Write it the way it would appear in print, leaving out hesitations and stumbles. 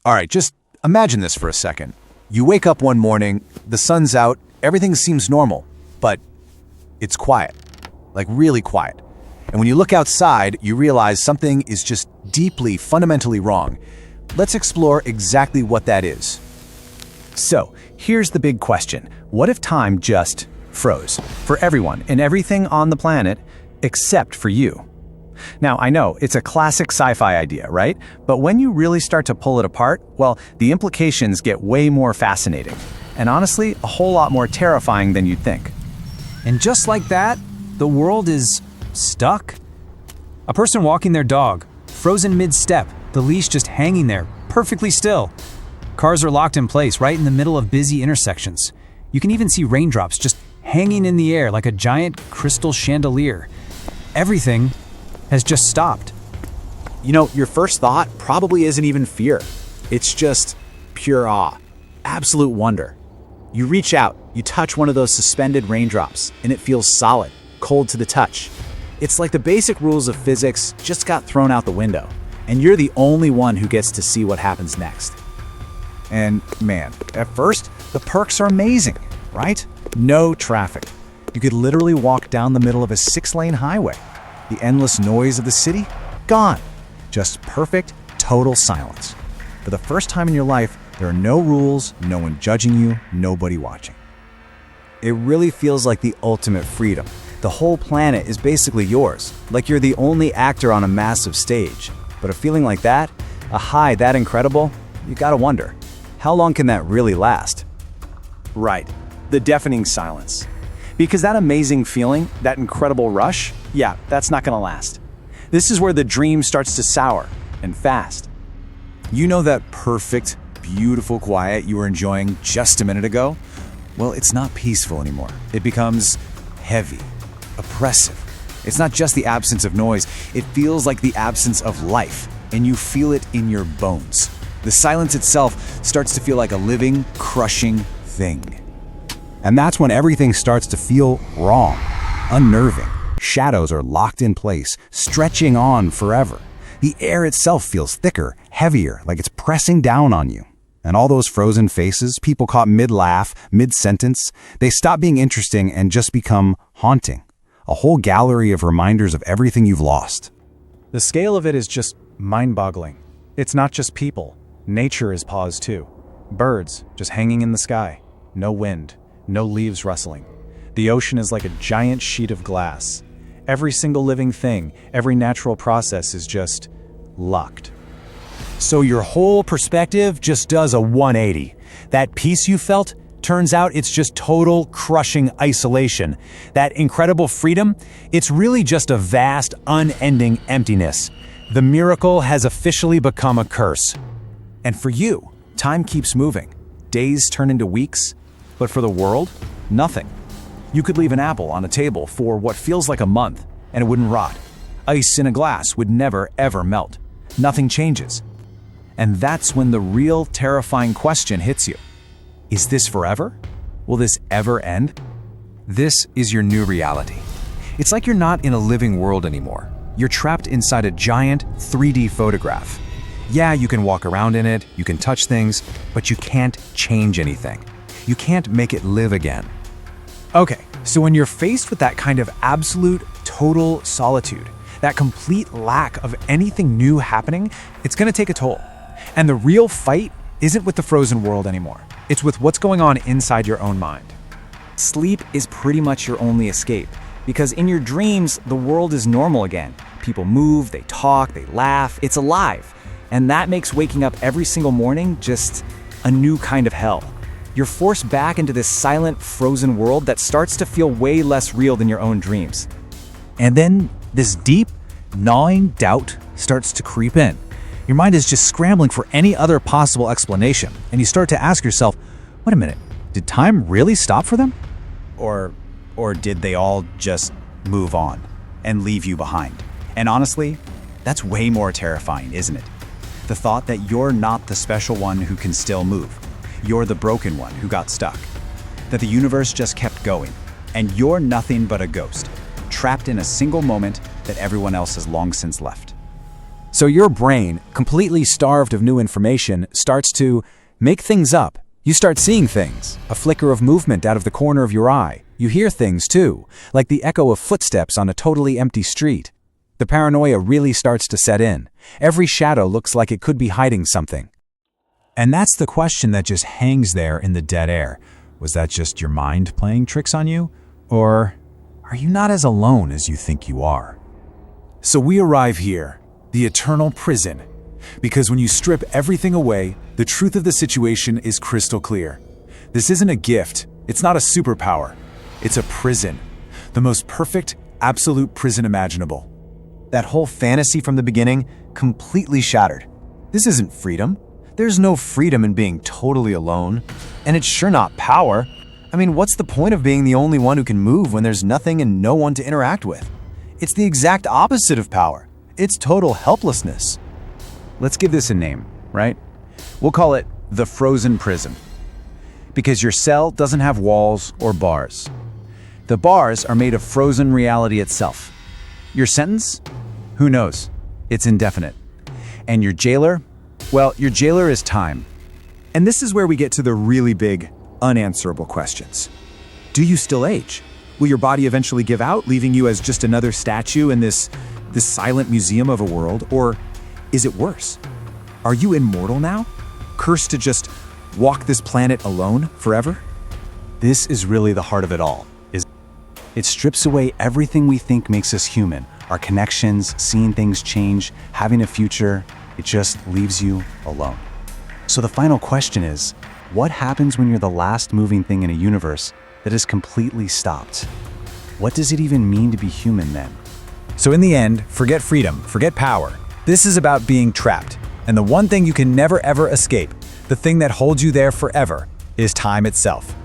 All right, just imagine this for a second. You wake up one morning, the sun's out, everything seems normal, but it's quiet, like really quiet. And when you look outside, you realize something is just deeply, fundamentally wrong. Let's explore exactly what that is. So, here's the big question. What if time just froze for everyone and everything on the planet except for you? Now, I know it's a classic sci-fi idea, right? But when you really start to pull it apart, well, the implications get way more fascinating. And honestly, a whole lot more terrifying than you'd think. And just like that, the world is stuck. A person walking their dog, frozen mid-step, the leash just hanging there, perfectly still. Cars are locked in place right in the middle of busy intersections. You can even see raindrops just hanging in the air like a giant crystal chandelier. Everything has just stopped. You know, your first thought probably isn't even fear. It's just pure awe, absolute wonder. You reach out, you touch one of those suspended raindrops, and it feels solid, cold to the touch. It's like the basic rules of physics just got thrown out the window, and you're the only one who gets to see what happens next. And man, at first, the perks are amazing, right? No traffic. You could literally walk down the middle of a 6-lane highway. The endless noise of the city? Gone. Just perfect, total silence. For the first time in your life, there are no rules, no one judging you, nobody watching. It really feels like the ultimate freedom. The whole planet is basically yours, like you're the only actor on a massive stage. But a feeling like that, a high that incredible, you gotta wonder, how long can that really last? Right, the deafening silence. Because that amazing feeling, that incredible rush, yeah, that's not gonna last. This is where the dream starts to sour, and fast. You know that perfect, beautiful quiet you were enjoying just a minute ago? Well, it's not peaceful anymore. It becomes heavy, oppressive. It's not just the absence of noise, it feels like the absence of life, and you feel it in your bones. The silence itself starts to feel like a living, crushing thing. And that's when everything starts to feel wrong, unnerving. Shadows are locked in place, stretching on forever. The air itself feels thicker, heavier, like it's pressing down on you. And all those frozen faces, people caught mid-laugh, mid-sentence, they stop being interesting and just become haunting. A whole gallery of reminders of everything you've lost. The scale of it is just mind-boggling. It's not just people. Nature is paused too. Birds just hanging in the sky. No wind, no leaves rustling. The ocean is like a giant sheet of glass. Every single living thing, every natural process is just locked. So your whole perspective just does a 180. That peace you felt, turns out it's just total crushing isolation. That incredible freedom, it's really just a vast, unending emptiness. The miracle has officially become a curse. And for you, time keeps moving. Days turn into weeks, but for the world, nothing. You could leave an apple on a table for what feels like a month, and it wouldn't rot. Ice in a glass would never, ever melt. Nothing changes. And that's when the real terrifying question hits you. Is this forever? Will this ever end? This is your new reality. It's like you're not in a living world anymore. You're trapped inside a giant 3D photograph. Yeah, you can walk around in it, you can touch things, but you can't change anything. You can't make it live again. Okay, so when you're faced with that kind of absolute, total solitude, that complete lack of anything new happening, it's gonna take a toll. And the real fight isn't with the frozen world anymore. It's with what's going on inside your own mind. Sleep is pretty much your only escape, because in your dreams, the world is normal again. People move, they talk, they laugh, it's alive. And that makes waking up every single morning just a new kind of hell. You're forced back into this silent, frozen world that starts to feel way less real than your own dreams. And then this deep, gnawing doubt starts to creep in. Your mind is just scrambling for any other possible explanation, and you start to ask yourself, wait a minute, did time really stop for them? Or did they all just move on and leave you behind? And honestly, that's way more terrifying, isn't it? The thought that you're not the special one who can still move. You're the broken one who got stuck. That the universe just kept going, and you're nothing but a ghost, trapped in a single moment that everyone else has long since left. So your brain, completely starved of new information, starts to make things up. You start seeing things, a flicker of movement out of the corner of your eye. You hear things too, like the echo of footsteps on a totally empty street. The paranoia really starts to set in. Every shadow looks like it could be hiding something. And that's the question that just hangs there in the dead air. Was that just your mind playing tricks on you? Or are you not as alone as you think you are? So we arrive here, the eternal prison. Because when you strip everything away, the truth of the situation is crystal clear. This isn't a gift. It's not a superpower. It's a prison. The most perfect, absolute prison imaginable. That whole fantasy from the beginning, completely shattered. This isn't freedom. There's no freedom in being totally alone. And it's sure not power. I mean, what's the point of being the only one who can move when there's nothing and no one to interact with? It's the exact opposite of power. It's total helplessness. Let's give this a name, right? We'll call it the frozen prison. Because your cell doesn't have walls or bars. The bars are made of frozen reality itself. Your sentence? Who knows? It's indefinite. And your jailer? Well, your jailer is time. And this is where we get to the really big, unanswerable questions. Do you still age? Will your body eventually give out, leaving you as just another statue in this silent museum of a world? Or is it worse? Are you immortal now? Cursed to just walk this planet alone forever? This is really the heart of it all. It strips away everything we think makes us human. Our connections, seeing things change, having a future. It just leaves you alone. So the final question is, what happens when you're the last moving thing in a universe that is completely stopped? What does it even mean to be human then? So in the end, forget freedom, forget power. This is about being trapped. And the one thing you can never ever escape, the thing that holds you there forever, is time itself.